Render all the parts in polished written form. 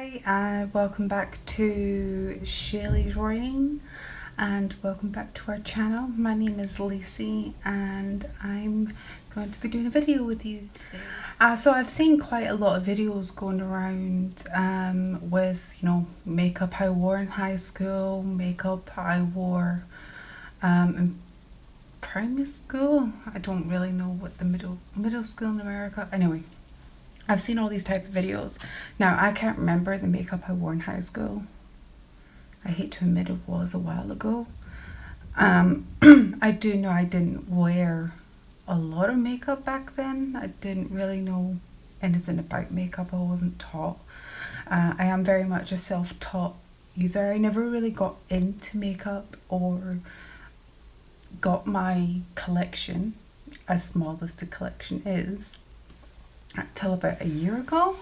Hi and welcome back to Shirley's Writing and welcome back to our channel. My name is Leesi and I'm going to be doing a video with you today. So I've seen quite a lot of videos going around with, makeup I wore in high school, makeup I wore in primary school. I don't really know what the middle school in America. Anyway, I've seen all these type of videos. Now, I can't remember the makeup I wore in high school. I hate to admit it was a while ago. I do know I didn't wear a lot of makeup back then. I didn't really know anything about makeup. I wasn't taught. I am very much a self-taught user. I never really got into makeup or got my collection, as small as the collection is, till about a year ago.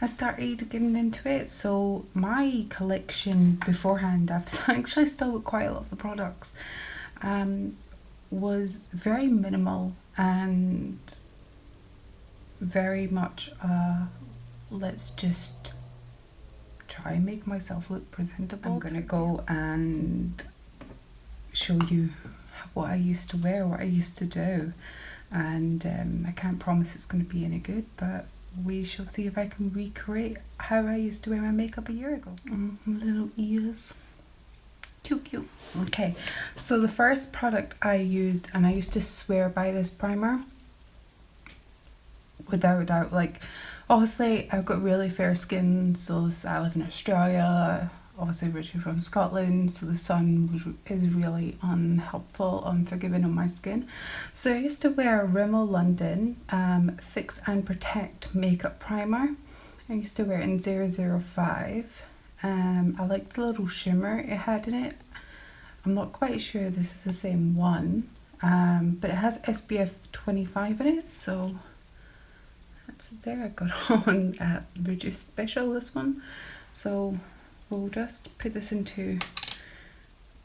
I started getting into it. So my collection beforehand, I've actually still got quite a lot of the products, was very minimal and very much let's just try and make myself look presentable. I'm gonna go and show you what I used to wear, what I used to do, and I can't promise it's going to be any good, but we shall see if I can recreate how I used to wear my makeup a year ago. Little ears, cute. Okay, so the first product I used, and I used to swear by this primer without a doubt. Like, obviously I've got really fair skin, so I live in Australia, obviously originally from Scotland, so the sun is really unhelpful, unforgiving on my skin. So I used to wear a Rimmel London Fix and Protect makeup primer. I used to wear it in 005. I liked the little shimmer it had in it. I'm not quite sure this is the same one, but it has SPF 25 in it, so that's there. I got on at Reduced Special, this one. So we'll just put this into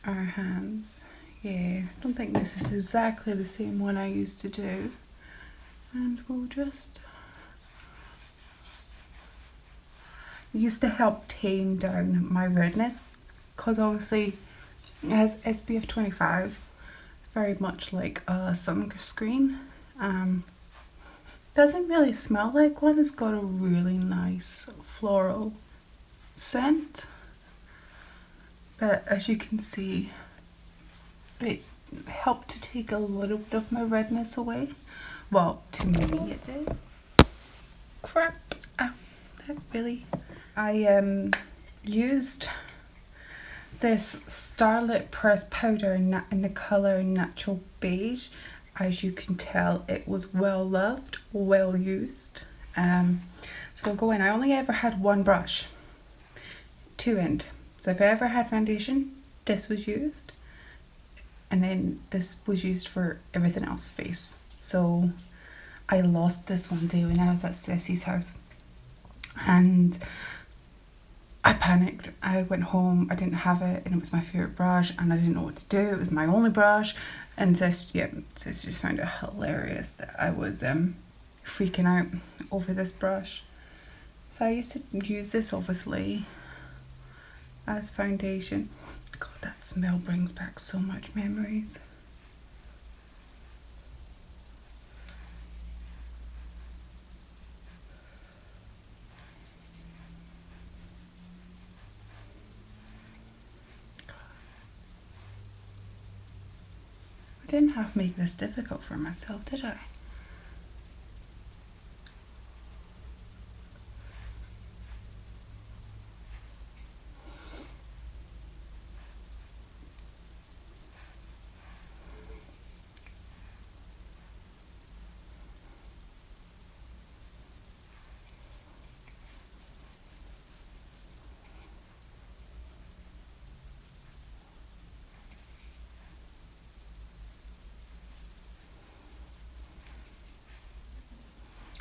our hands. Yeah, I don't think this is exactly the same one I used to do. And we'll just used to help tame down my redness, because obviously it has SPF 25. It's very much like a sunscreen. Doesn't really smell like one. It's got a really nice floral scent. But as you can see, it helped to take a little bit of my redness away. Well, to me it did. Crap. Ow, that really. I used this Starlit Pressed powder in the colour Natural Beige. As you can tell, it was well loved, well used. So I'll go in. I only ever had one brush, two end. So if I ever had foundation, this was used, and then this was used for everything else, face. So I lost this one day when I was at Ceci's house, and I panicked. I went home, I didn't have it, and it was my favourite brush, and I didn't know what to do. It was my only brush, and Cis just found it hilarious that I was freaking out over this brush. So I used to use this, obviously, as foundation. God, that smell brings back so much memories. I didn't have to make this difficult for myself, did I?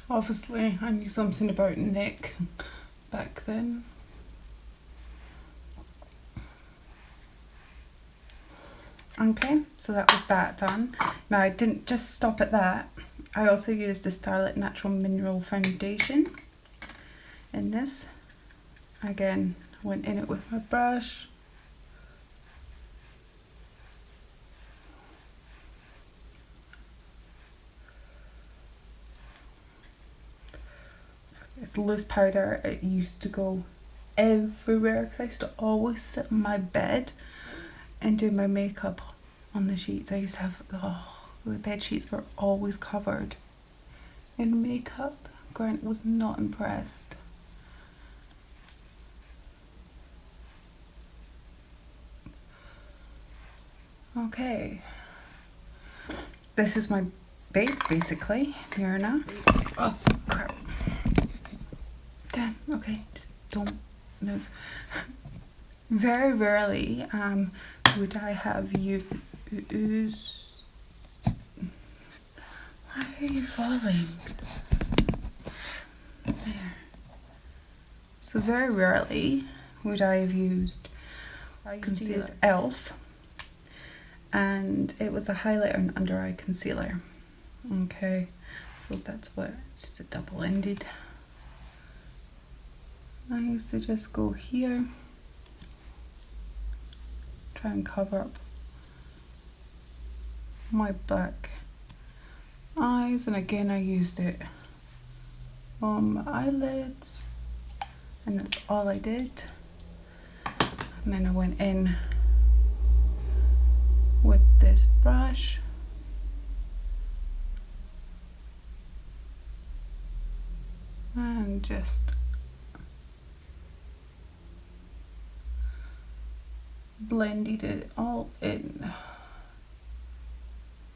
Obviously, I knew something about Nick back then. Okay, so that was that done. Now I didn't just stop at that. I also used the Starlit Natural Mineral Foundation in this. again, went in it with my brush. It's loose powder. It used to go everywhere because I used to always sit on my bed and do my makeup on the sheets. I used to have, the bed sheets were always covered in makeup. Grant was not impressed. Okay, this is my base basically. Here now. Oh crap. Damn, okay, just don't move. Very rarely would I have used... Why are you falling? There. So very rarely would I have used... I used to use e.l.f. and it was a highlighter and under eye concealer. Okay, so that's what, just a double-ended. I used to just go here, try and cover up my black eyes, and again I used it on my eyelids, and that's all I did. And then I went in with this brush and just blended it all in.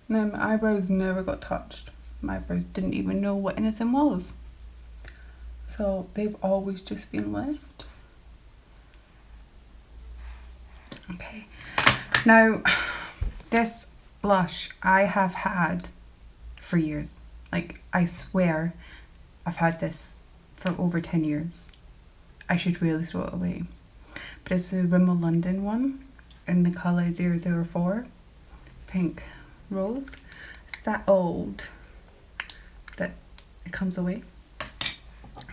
Now my eyebrows never got touched. My eyebrows didn't even know what anything was. So they've always just been left. Okay. Now this blush I have had for years. Like, I swear I've had this for over 10 years. I should really throw it away. But it's the Rimmel London one in the colour 004 pink rose. It's that old that it comes away.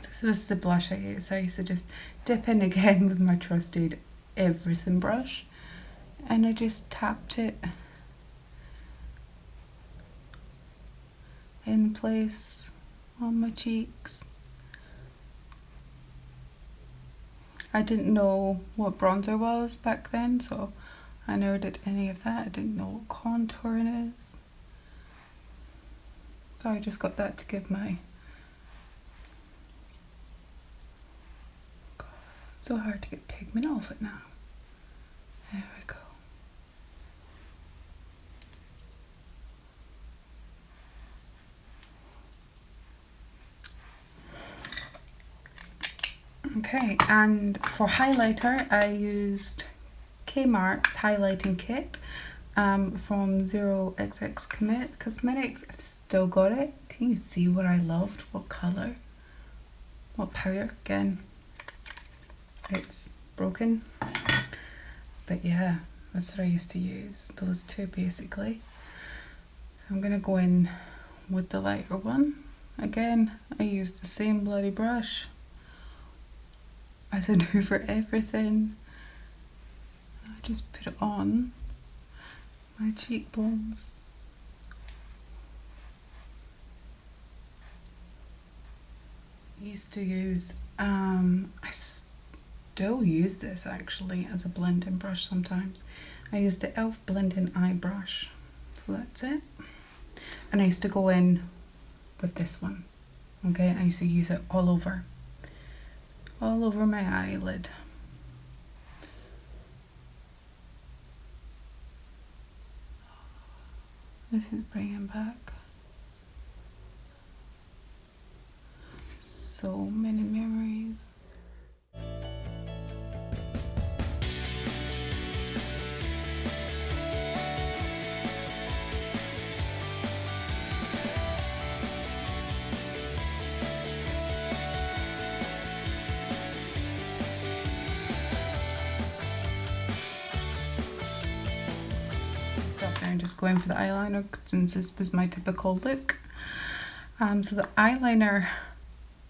This was the blush I used. So I used to just dip in again with my trusted everything brush, and I just tapped it in place on my cheeks. I didn't know what bronzer was back then, so I never did any of that. I didn't know what contouring is. So I just got that to give my... God, it's so hard to get pigment off it now. There we go. Okay, and for highlighter I used Kmart's highlighting kit from 0XX Cosmetics. I've still got it. Can you see what I loved? What colour? What powder? Again, it's broken. But yeah, that's what I used to use. Those two basically. So I'm going to go in with the lighter one. Again, I used the same bloody brush as I do for everything. I just put it on my cheekbones. I used to use, I still use this actually as a blending brush sometimes. I use the e.l.f. blending eye brush. So that's it. And I used to go in with this one. Okay, I used to use it all over my eyelid. This is bringing back so many memories. I'm just going for the eyeliner since this was my typical look. So the eyeliner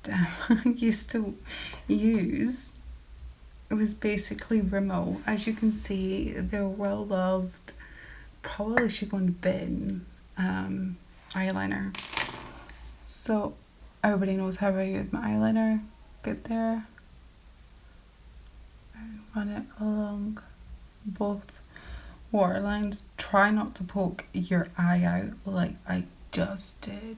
I used to use it was basically Rimmel. As you can see, they're well loved. Probably should go in the bin. Eyeliner. So everybody knows how I use my eyeliner. Get there. Run it along both waterlines. Try not to poke your eye out like I just did,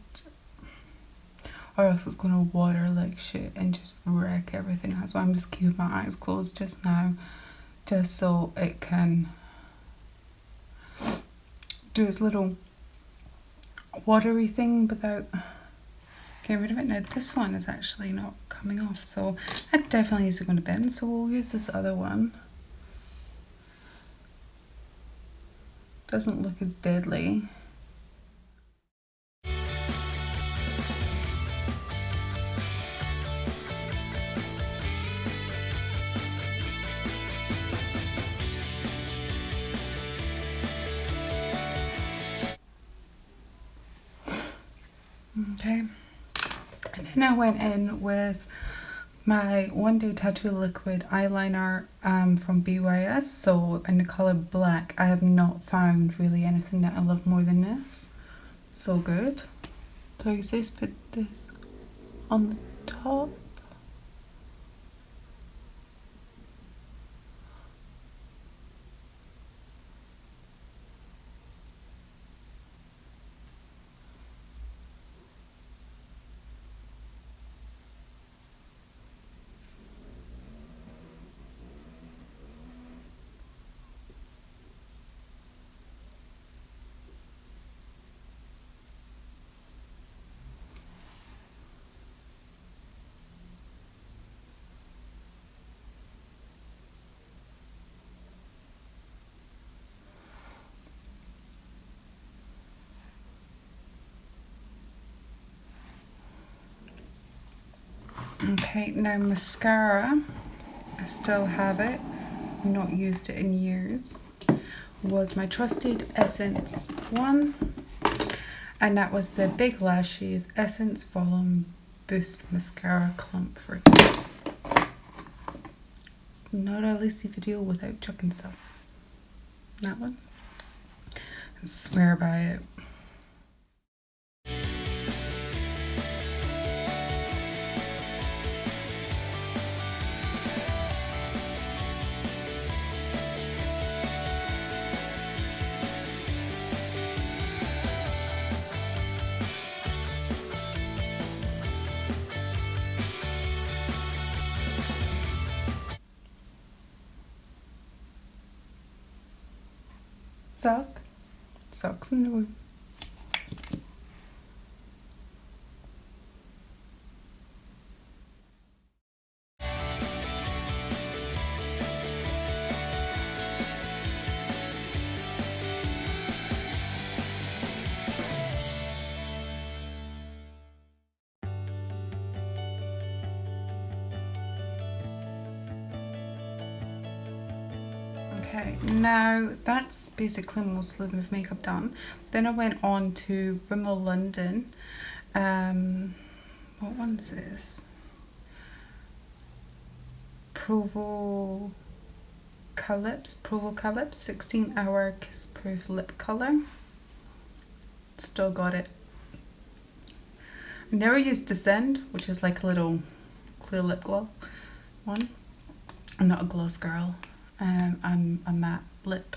or else it's gonna water like shit and just wreck everything. That's why I'm just keeping my eyes closed just now, just so it can do its little watery thing without getting rid of it. Now this one is actually not coming off, so that definitely needs to go in the bin, so we'll use this other one. Doesn't look as deadly. Okay, and then I went in with my One Day Tattoo Liquid eyeliner from BYS, so in the colour black. I have not found really anything that I love more than this. So good. So you just put this on the top. Okay, now mascara, I still have it, not used it in years, was my trusted Essence one, and that was the Big Lashes Essence Volume Boost Mascara Clump Free. It's not a Leesi video without chucking stuff. That one, I swear by it. Socks in the room. Okay, now that's basically most of the makeup done. Then I went on to Rimmel London. What one's this? Provo Calypse 16-hour kiss proof lip color. Still got it. I never used Descend, which is like a little clear lip gloss one. I'm not a gloss girl. I'm a matte lip,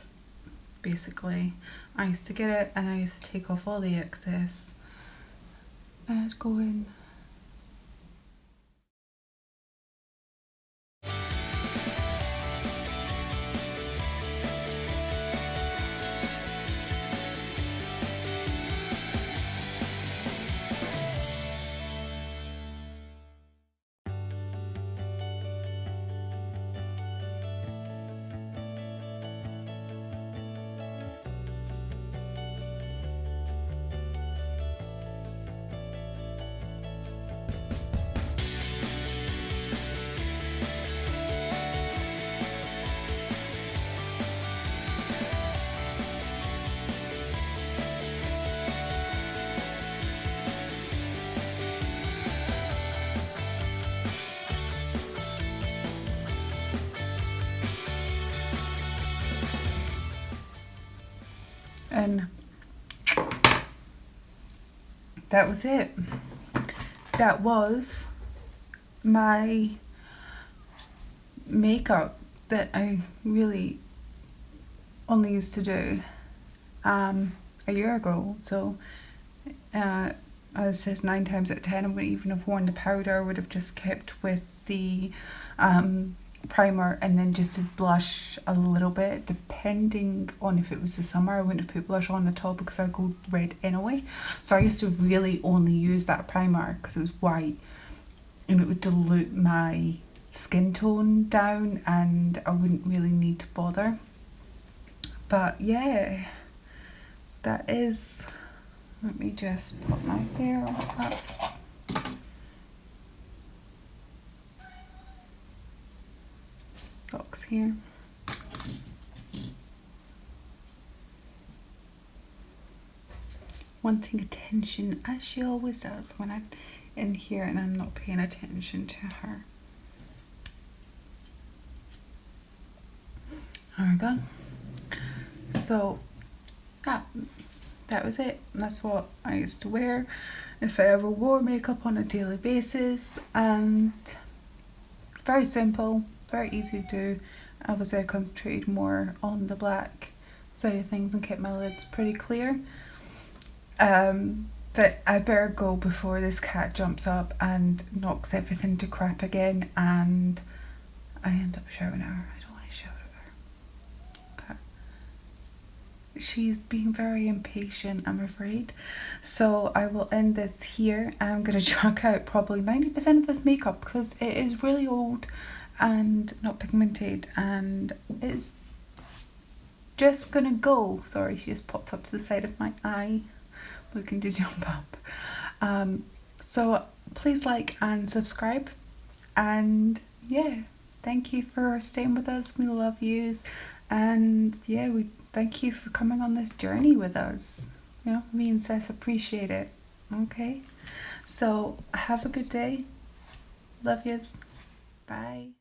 basically. I used to get it and I used to take off all the excess and I'd go in. and that was it. That was my makeup that I really only used to do a year ago. So as it says, 9 times out of 10 I wouldn't even have worn the powder. I would have just kept with the primer and then just did blush a little bit, depending on if it was the summer. I wouldn't have put blush on at all because I go red anyway. So I used to really only use that primer because it was white and it would dilute my skin tone down and I wouldn't really need to bother. But yeah, that is, let me just put my hair up. Socks here. Wanting attention, as she always does when I'm in here and I'm not paying attention to her. There we go. So yeah, that was it. That's what I used to wear if I ever wore makeup on a daily basis, and it's very simple, very easy to do. Obviously I concentrated more on the black side of things and kept my lids pretty clear. But I better go before this cat jumps up and knocks everything to crap again and I end up shouting at her. I don't want to shout at her. But she's being very impatient, I'm afraid. So I will end this here. I'm going to chuck out probably 90% of this makeup because it is really old and not pigmented and it's just gonna go. Sorry, she just popped up to the side of my eye looking to jump up. So please like and subscribe, and yeah, thank you for staying with us. We love yous, and yeah, we thank you for coming on this journey with us. You know, me and Cess appreciate it. Okay, so have a good day. Love yous. Bye.